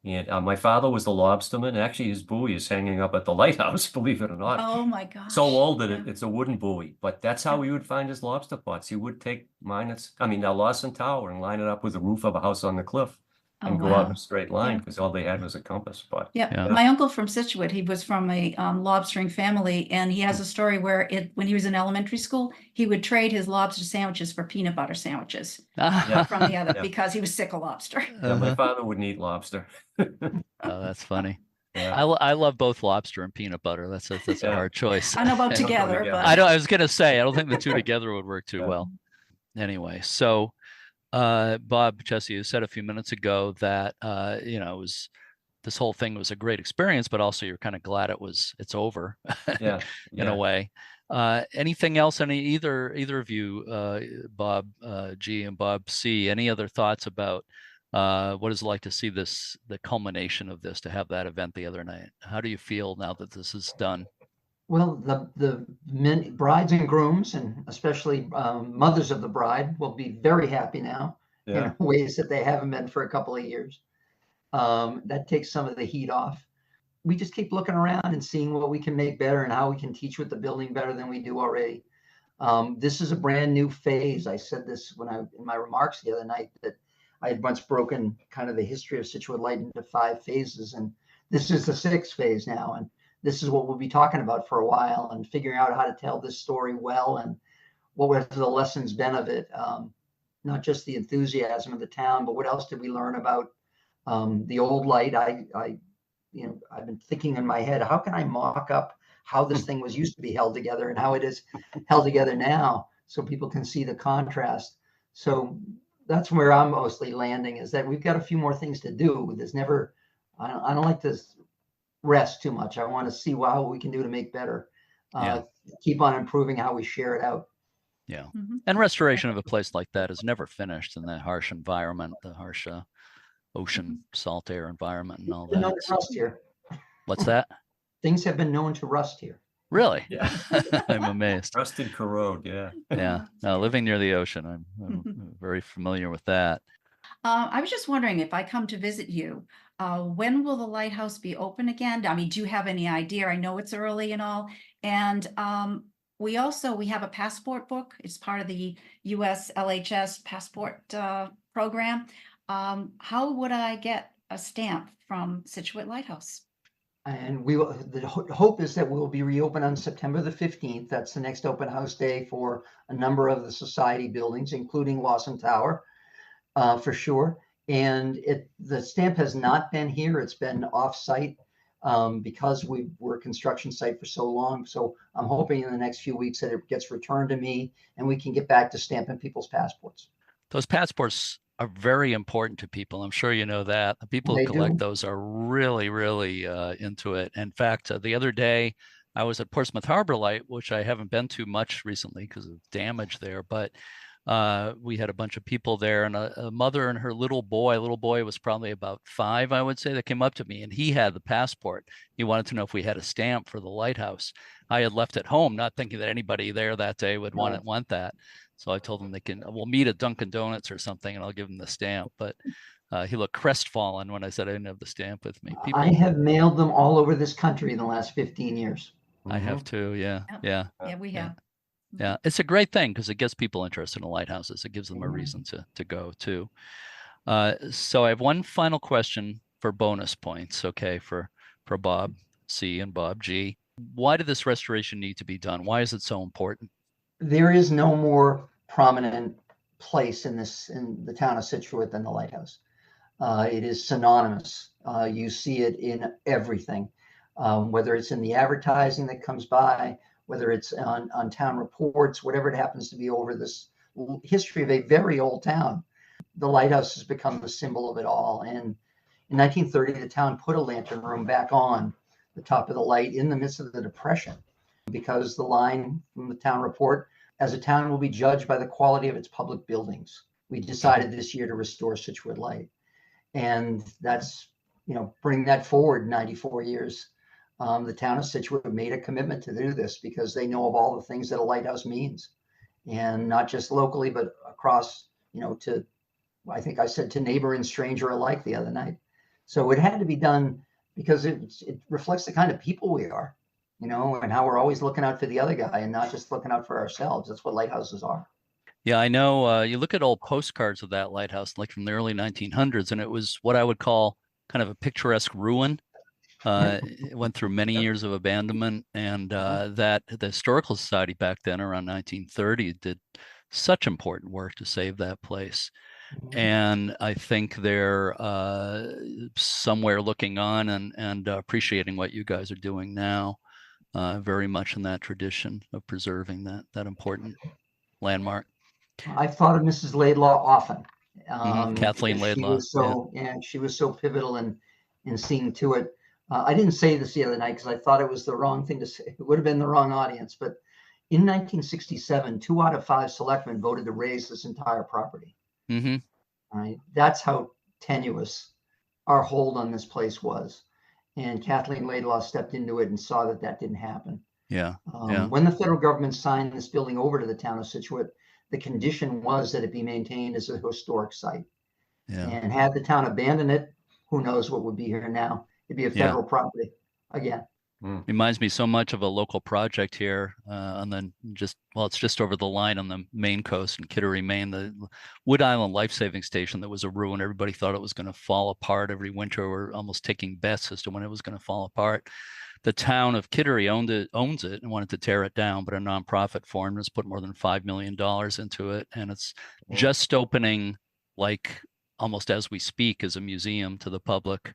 And my father was a lobsterman. Actually, his buoy is hanging up at the lighthouse, believe it or not.
Oh my gosh.
So old that it's a wooden buoy. But that's how he would find his lobster pots. He would take the Lawson Tower and line it up with the roof of a house on the cliff and go out in a straight line, because all they had was a compass. But
my uncle from Scituate, he was from a lobstering family, and he has a story where when he was in elementary school, he would trade his lobster sandwiches for peanut butter sandwiches from the other because he was sick of lobster.
My father wouldn't eat lobster.
Oh, that's funny. I love both lobster and peanut butter. That's a hard choice.
I don't know about together, but
I was gonna say I don't think the two together would work too well. Anyway, so Bob Chessia, you said a few minutes ago that this whole thing was a great experience, but also you're kind of glad it's over in a way. Anything else? Either of you, Bob G and Bob C, any other thoughts about what is it like to see the culmination of this, to have that event the other night? How do you feel now that this is done?
Well, the brides and grooms, and especially mothers of the bride, will be very happy now in ways that they haven't been for a couple of years. That takes some of the heat off. We just keep looking around and seeing what we can make better and how we can teach with the building better than we do already. This is a brand new phase. I said this in my remarks the other night, that I had once broken kind of the history of Scituate Light into 5 phases, and this is the 6th phase now. And this is what we'll be talking about for a while, and figuring out how to tell this story well and what were the lessons been of it. Not just the enthusiasm of the town, but what else did we learn about the old light? I've been thinking in my head, how can I mock up how this thing used to be held together and how it is held together now, so people can see the contrast. So that's where I'm mostly landing, is that we've got a few more things to do. I don't like to rest too much. I want to see how we can do to make better. Keep on improving how we share it out.
Yeah. And restoration of a place like that is never finished in that harsh environment, the harsh ocean salt air environment and all
Been known
that.
to rust here.
What's that?
Things have been known to rust here.
Really?
Yeah.
I'm amazed.
Rusted corrode, yeah.
Yeah. Now, living near the ocean, I'm very familiar with that.
I was just wondering if I come to visit you, when will the lighthouse be open again? I mean, do you have any idea? I know it's early and all. And we have a passport book. It's part of the US LHS passport program. How would I get a stamp from Scituate Lighthouse?
And the hope is that we'll be reopened on September the 15th. That's the next open house day for a number of the society buildings, including Lawson Tower, for sure. And the stamp has not been here. It's been off-site because we were a construction site for so long. So I'm hoping in the next few weeks that it gets returned to me and we can get back to stamping people's passports.
Those passports are very important to people. I'm sure you know that. The people who
They
collect
do.
those are really, really into it. In fact, the other day I was at Portsmouth Harbor Light, which I haven't been to much recently because of damage there, but we had a bunch of people there, and a mother and her little boy was probably about 5, I would say, that came up to me, and he had the passport. He wanted to know if we had a stamp for the lighthouse. I had left at home, not thinking that anybody there that day would want that. So I told them we'll meet at Dunkin' Donuts or something, and I'll give them the stamp. But he looked crestfallen when I said I didn't have the stamp with me.
I have mailed them all over this country in the last 15 years.
I have too. Yeah. Yeah.
Yeah, we have.
Yeah, it's a great thing because it gets people interested in lighthouses. It gives them a reason to go too. So I have one final question for bonus points, okay, for Bob C and Bob G. Why did this restoration need to be done? Why is it so important?
There is no more prominent place in the town of Scituate than the lighthouse. It is synonymous. You see it in everything, whether it's in the advertising that comes by, whether it's on town reports, whatever it happens to be over this history of a very old town. The lighthouse has become the symbol of it all. And in 1930, the town put a lantern room back on the top of the light in the midst of the Depression, because the line from the town report, as a town will be judged by the quality of its public buildings. We decided this year to restore Scituate Light. And that's, bring that forward 94 years. The town of Scituate made a commitment to do this because they know of all the things that a lighthouse means, and not just locally, but across, I think I said to neighbor and stranger alike the other night. So it had to be done because it reflects the kind of people we are, and how we're always looking out for the other guy and not just looking out for ourselves. That's what lighthouses are.
Yeah, I know. You look at old postcards of that lighthouse, like from the early 1900s, and it was what I would call kind of a picturesque ruin. It went through many years of abandonment, and that the Historical Society back then, around 1930, did such important work to save that place. And I think they're somewhere looking on and appreciating what you guys are doing now, very much in that tradition of preserving that important landmark.
I've thought of Mrs. Laidlaw often.
Kathleen Laidlaw.
She was so pivotal in seeing to it. I didn't say this the other night because I thought it was the wrong thing to say. It would have been the wrong audience. But in 1967, 2 out of 5 selectmen voted to raise this entire property.
Mm-hmm.
Right? That's how tenuous our hold on this place was. And Kathleen Laidlaw stepped into it and saw that didn't happen.
Yeah.
When the federal government signed this building over to the town of Scituate, the condition was that it be maintained as a historic site.
Yeah.
And had the town abandoned it, who knows what would be here now. It'd be a federal property again.
Reminds me so much of a local project here it's just over the line on the Maine coast in Kittery, Maine, the Rhode Island life-saving station that was a ruin. Everybody thought it was going to fall apart every winter. We're almost taking bets as to when it was going to fall apart. The town of Kittery owns it and wanted to tear it down, but a nonprofit formed has put more than $5 million into it. And it's just opening, like almost as we speak, as a museum to the public.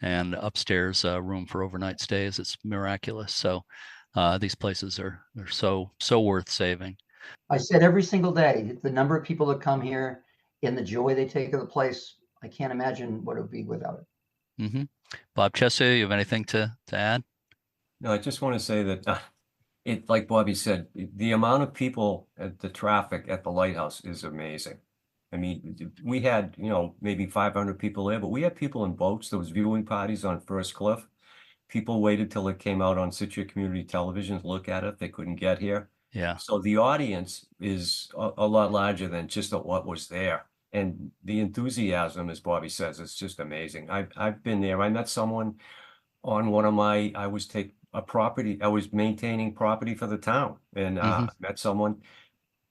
And upstairs room for overnight stays. It's miraculous. So these places are so worth saving.
I said every single day, the number of people that come here and the joy they take of the place, I can't imagine what it would be without it.
Mm-hmm. Bob Chessia, you have anything to add?
No, I just want to say that like Bobby said, the amount of people at the traffic at the lighthouse is amazing. I mean, we had, maybe 500 people there, but we had people in boats. There was viewing parties on First Cliff. People waited till it came out on Scituate Community Television to look at it. They couldn't get here.
Yeah.
So the audience is a lot larger than just what was there. And the enthusiasm, as Bobby says, is just amazing. I've been there. I met someone on one of my, I was maintaining property for the town, and
Hmm.
met someone,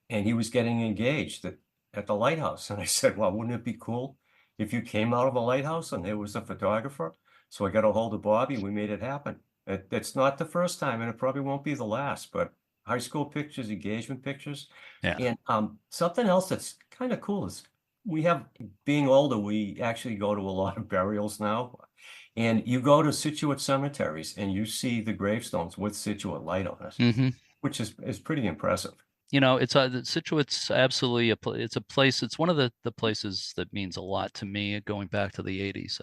and he was getting engaged at the lighthouse. And I said, well, wouldn't it be cool if you came out of the lighthouse and there was a photographer? So I got a hold of Bobby. We made it happen. It's not the first time, and it probably won't be the last, but high school pictures, engagement pictures.
Yeah.
And something else that's kind of cool is being older, we actually go to a lot of burials now. And you go to Scituate cemeteries and you see the gravestones with Scituate light on it,
Hmm.
which is pretty impressive.
It's Scituate's absolutely it's a place. It's one of the places that means a lot to me, going back to the 80s,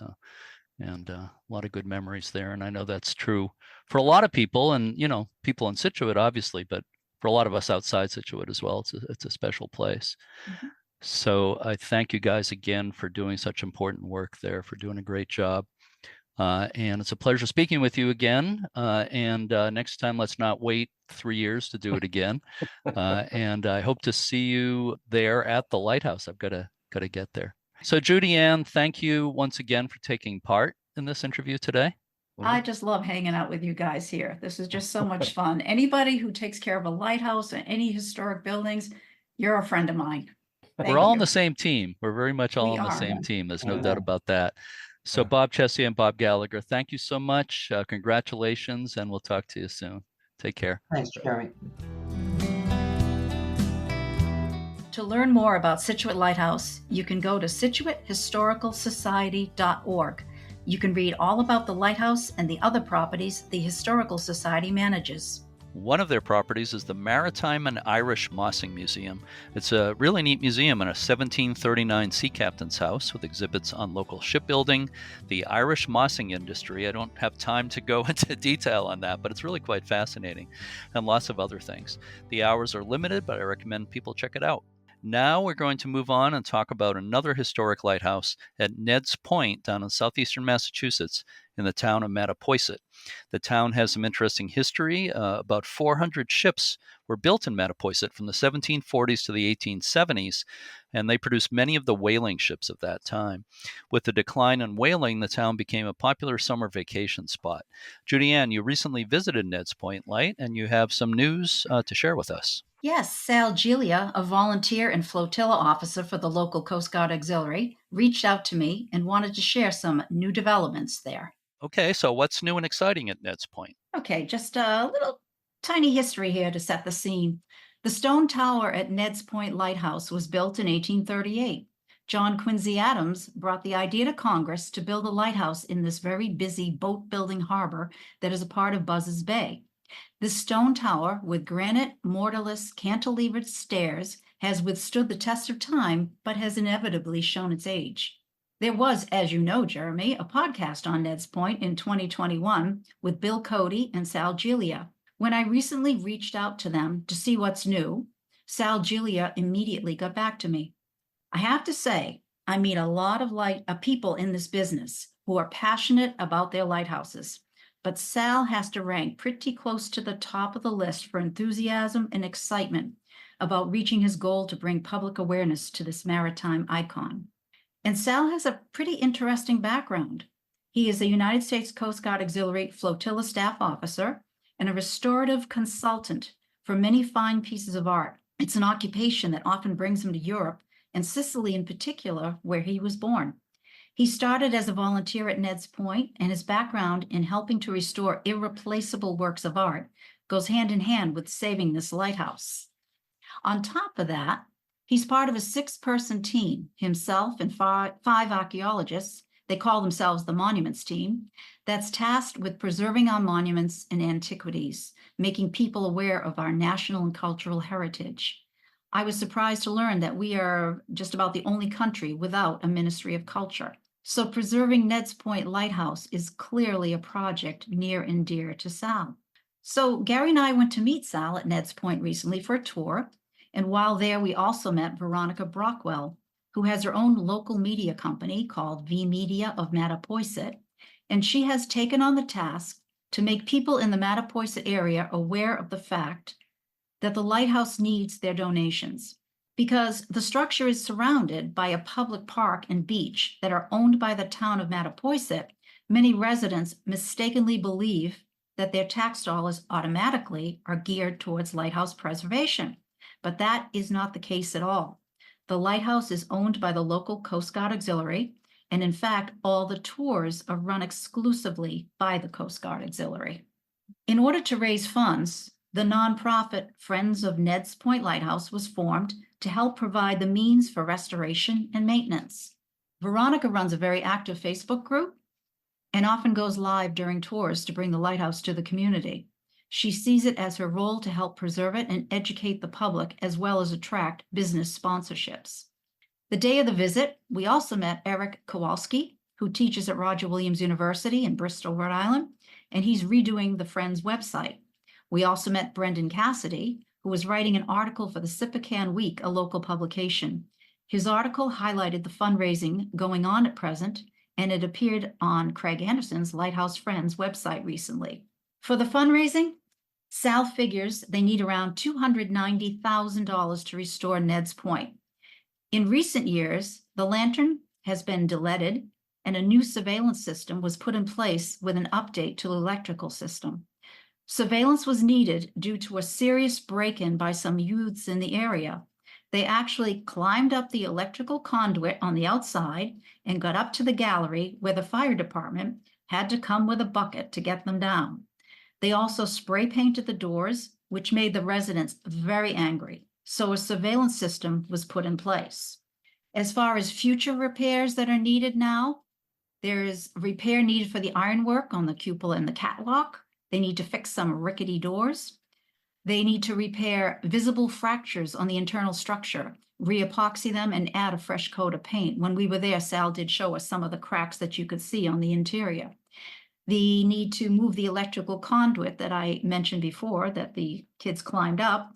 and a lot of good memories there. And I know that's true for a lot of people, and people in Scituate, obviously, but for a lot of us outside Scituate as well, it's a special place.
Mm-hmm.
So I thank you guys again for doing such important work there, for doing a great job. And it's a pleasure speaking with you again. And next time, let's not wait 3 years to do it again. And I hope to see you there at the lighthouse. I've got to get there. So Judianne, thank you once again for taking part in this interview today.
I just love hanging out with you guys here. This is just so much fun. Anybody who takes care of a lighthouse or any historic buildings, you're a friend of mine.
We're all on the same team. We're very much all on the same
are.
team. There's no doubt about that. So Bob Chessia and Bob Gallagher, thank you so much. Congratulations, and we'll talk to you soon. Take care.
Thanks, Jeremy.
To learn more about Scituate Lighthouse, you can go to scituatehistoricalsociety.org. You can read all about the lighthouse and the other properties the Historical Society manages.
One of their properties is the Maritime and Irish Mossing Museum. It's a really neat museum in a 1739 sea captain's house with exhibits on local shipbuilding, the Irish mossing industry. I don't have time to go into detail on that, but it's really quite fascinating, and lots of other things. The hours are limited, but I recommend people check it out. Now we're going to move on and talk about another historic lighthouse at Neds Point down in southeastern Massachusetts in the town of Mattapoisett. The town has some interesting history. About 400 ships were built in Mattapoisett from the 1740s to the 1870s, and they produced many of the whaling ships of that time. With the decline in whaling, the town became a popular summer vacation spot. Judianne, you recently visited Neds Point Light, and you have some news to share with us.
Yes, Sal Gilia, a volunteer and flotilla officer for the local Coast Guard Auxiliary, reached out to me and wanted to share some new developments there.
Okay, so what's new and exciting at Neds Point?
Okay, just a little tiny history here to set the scene. The stone tower at Neds Point Lighthouse was built in 1838. John Quincy Adams brought the idea to Congress to build a lighthouse in this very busy boat-building harbor that is a part of Buzzards Bay. This stone tower, with granite, mortarless, cantilevered stairs, has withstood the test of time, but has inevitably shown its age. There was, as you know, Jeremy, a podcast on Neds Point in 2021 with Bill Cody and Sal Gilia. When I recently reached out to them to see what's new, Sal Gilia immediately got back to me. I have to say, I meet a lot of people in this business who are passionate about their lighthouses. But Sal has to rank pretty close to the top of the list for enthusiasm and excitement about reaching his goal to bring public awareness to this maritime icon. And Sal has a pretty interesting background. He is a United States Coast Guard Auxiliary Flotilla Staff Officer and a restorative consultant for many fine pieces of art. It's an occupation that often brings him to Europe, and Sicily in particular, where he was born. He started as a volunteer at Neds Point, and his background in helping to restore irreplaceable works of art goes hand in hand with saving this lighthouse. On top of that, he's part of a 6-person team, himself and 5 archaeologists. They call themselves the Monuments Team, that's tasked with preserving our monuments and antiquities, making people aware of our national and cultural heritage. I was surprised to learn that we are just about the only country without a Ministry of Culture. So preserving Neds Point Lighthouse is clearly a project near and dear to Sal. So Gary and I went to meet Sal at Neds Point recently for a tour. And while there, we also met Veronica Brockwell, who has her own local media company called V Media of Mattapoisett, and she has taken on the task to make people in the Mattapoisett area aware of the fact that the lighthouse needs their donations. Because the structure is surrounded by a public park and beach that are owned by the town of Mattapoisett, many residents mistakenly believe that their tax dollars automatically are geared towards lighthouse preservation. But that is not the case at all. The lighthouse is owned by the local Coast Guard Auxiliary, and in fact, all the tours are run exclusively by the Coast Guard Auxiliary. In order to raise funds, the nonprofit Friends of Neds Point Lighthouse was formed to help provide the means for restoration and maintenance. Veronica runs a very active Facebook group and often goes live during tours to bring the lighthouse to the community. She sees it as her role to help preserve it and educate the public, as well as attract business sponsorships. The day of the visit, we also met Eric Kowalski, who teaches at Roger Williams University in Bristol, Rhode Island, and he's redoing the Friends website. We also met Brendan Cassidy, who was writing an article for the Sipican Week, a local publication. His article highlighted the fundraising going on at present, and it appeared on Craig Anderson's Lighthouse Friends website recently. For the fundraising, Sal figures they need around $290,000 to restore Neds Point. In recent years, the lantern has been deleted, and a new surveillance system was put in place with an update to the electrical system. Surveillance was needed due to a serious break-in by some youths in the area. They actually climbed up the electrical conduit on the outside and got up to the gallery where the fire department had to come with a bucket to get them down. They also spray painted the doors, which made the residents very angry. So a surveillance system was put in place. As far as future repairs that are needed now, there is repair needed for the ironwork on the cupola and the catwalk. They need to fix some rickety doors. They need to repair visible fractures on the internal structure, re-epoxy them, and add a fresh coat of paint. When we were there, Sal did show us some of the cracks that you could see on the interior. They need to move the electrical conduit that I mentioned before that the kids climbed up.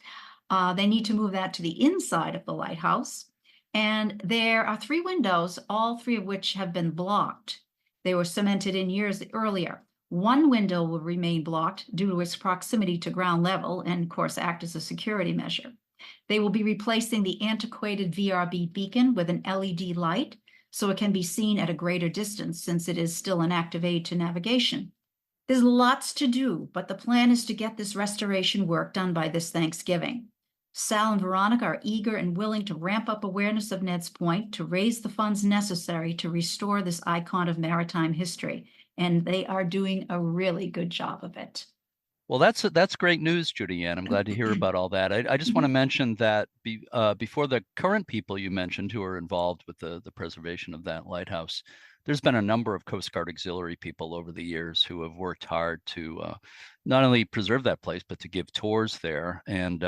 They need to move that to the inside of the lighthouse. And there are 3 windows, all 3 of which have been blocked. They were cemented in years earlier. One window will remain blocked due to its proximity to ground level and, of course, act as a security measure. They will be replacing the antiquated VRB beacon with an LED light so it can be seen at a greater distance since it is still an active aid to navigation. There's lots to do, but the plan is to get this restoration work done by this Thanksgiving. Sal and Veronica are eager and willing to ramp up awareness of Neds Point to raise the funds necessary to restore this icon of maritime history, and they are doing a really good job of it.
Well, that's great news, Judianne. I'm glad to hear about all that. I just want to mention that before the current people you mentioned who are involved with the preservation of that lighthouse, there's been a number of Coast Guard auxiliary people over the years who have worked hard to not only preserve that place, but to give tours there. And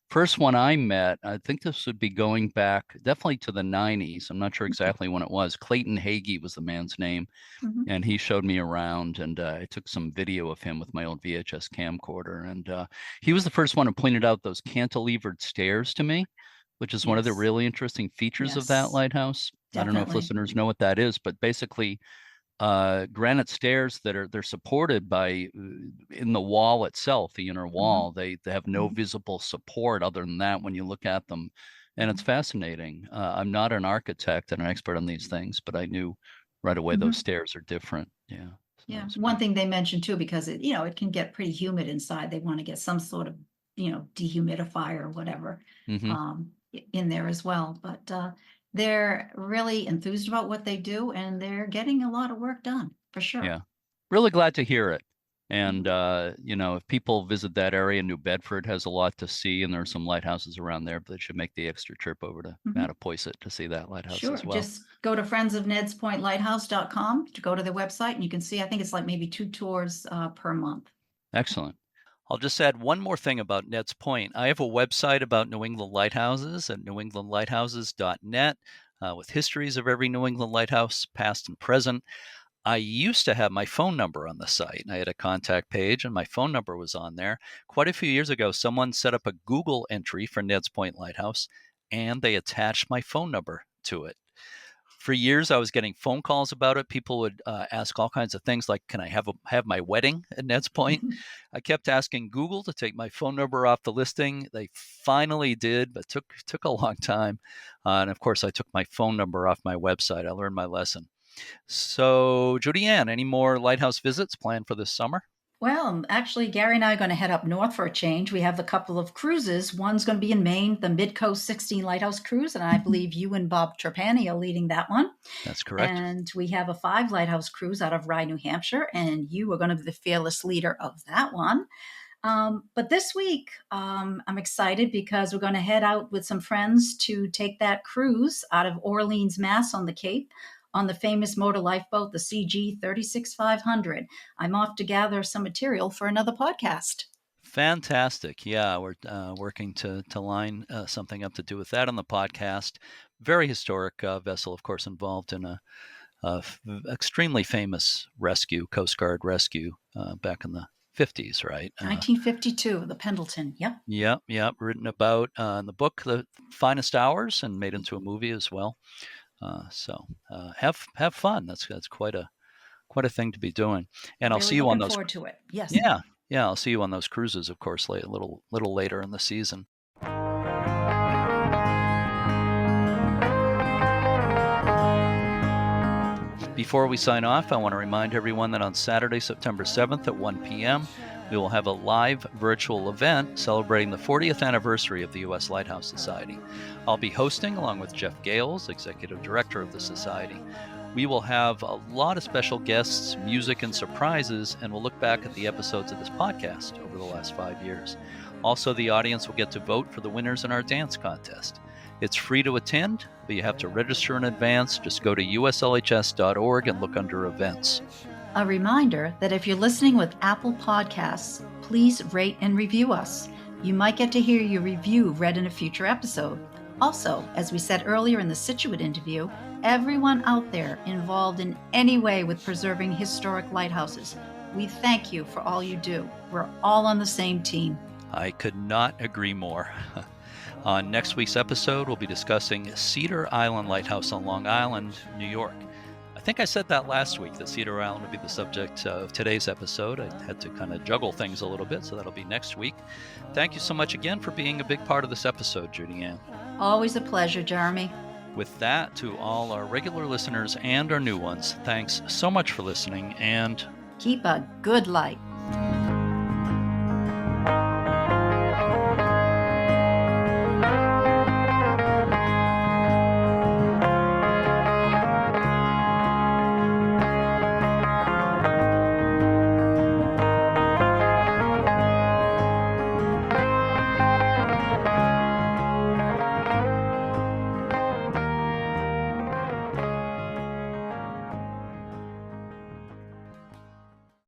first one I met, I think this would be going back definitely to the 90s. I'm not sure exactly when it was. Clayton Hagee was the man's name. And he showed me around, and I took some video of him with my old VHS camcorder. And he was the first one who pointed out those cantilevered stairs to me, which is one of the really interesting features of that lighthouse.
Definitely.
I don't know if listeners know what that is, but basically granite stairs that they're supported by in the wall itself, the inner wall. They have no visible support other than that when you look at them. And it's fascinating. I'm not an architect and an expert on these things, but I knew right away those stairs are different. Yeah. So
yeah. One thing they mentioned too, because it can get pretty humid inside. They want to get some sort of, dehumidifier or whatever in there as well. But they're really enthused about what they do, and they're getting a lot of work done for sure.
Yeah. Really glad to hear it. And, if people visit that area, New Bedford has a lot to see, and there are some lighthouses around there, but they should make the extra trip over to Mattapoisett to see that lighthouse as well.
Just go to friendsofnedspointlighthouse.com to go to their website, and you can see, I think it's like maybe 2 tours per month.
Excellent. I'll just add one more thing about Neds Point. I have a website about New England lighthouses at newenglandlighthouses.net with histories of every New England lighthouse, past and present. I used to have my phone number on the site. I had a contact page and my phone number was on there. Quite a few years ago, someone set up a Google entry for Neds Point Lighthouse, and they attached my phone number to it. For years, I was getting phone calls about it. People would ask all kinds of things like, can I have my wedding at Neds Point? I kept asking Google to take my phone number off the listing. They finally did, but took a long time. And of course, I took my phone number off my website. I learned my lesson. So, Judianne, any more lighthouse visits planned for this summer?
Well, actually, Gary and I are going to head up north for a change. We have a couple of cruises. One's going to be in Maine, the Mid-Coast 16 Lighthouse Cruise, and I believe you and Bob Trapani are leading that one.
That's correct.
And we have a 5 Lighthouse Cruise out of Rye, New Hampshire, and you are going to be the fearless leader of that one. But this week, I'm excited because we're going to head out with some friends to take that cruise out of Orleans, Mass. On the Cape, on the famous motor lifeboat, the CG 36500. I'm off to gather some material for another podcast.
Fantastic. Yeah, we're working to line something up to do with that on the podcast. Very historic vessel, of course, involved in a extremely famous rescue, Coast Guard rescue back in the 50s, right?
1952, the Pendleton. Yep.
Yep. Written about in the book, The Finest Hours, and made into a movie as well. So have fun. That's quite a thing to be doing. And I'll
Really
see you on
looking
those.
Forward to it. Yes.
Yeah. I'll see you on those cruises, of course, a little later in the season. Before we sign off, I want to remind everyone that on Saturday, September 7th at 1 p.m., we will have a live virtual event celebrating the 40th anniversary of the U.S. Lighthouse Society. I'll be hosting along with Jeff Gales, Executive Director of the Society. We will have a lot of special guests, music, and surprises, and we'll look back at the episodes of this podcast over the last 5 years. Also, the audience will get to vote for the winners in our dance contest. It's free to attend, but you have to register in advance. Just go to uslhs.org and look under events.
A reminder that if you're listening with Apple Podcasts, please rate and review us. You might get to hear your review read in a future episode. Also, as we said earlier in the Scituate interview, everyone out there involved in any way with preserving historic lighthouses, we thank you for all you do. We're all on the same team.
I could not agree more. On next week's episode, we'll be discussing Cedar Island Lighthouse on Long Island, New York. I think I said that last week, that Cedar Island would be the subject of today's episode. I had to kind of juggle things a little bit, so that'll be next week. Thank you so much again for being a big part of this episode, Judianne.
Always a pleasure, Jeremy.
With that, to all our regular listeners and our new ones, thanks so much for listening, and
keep a good light.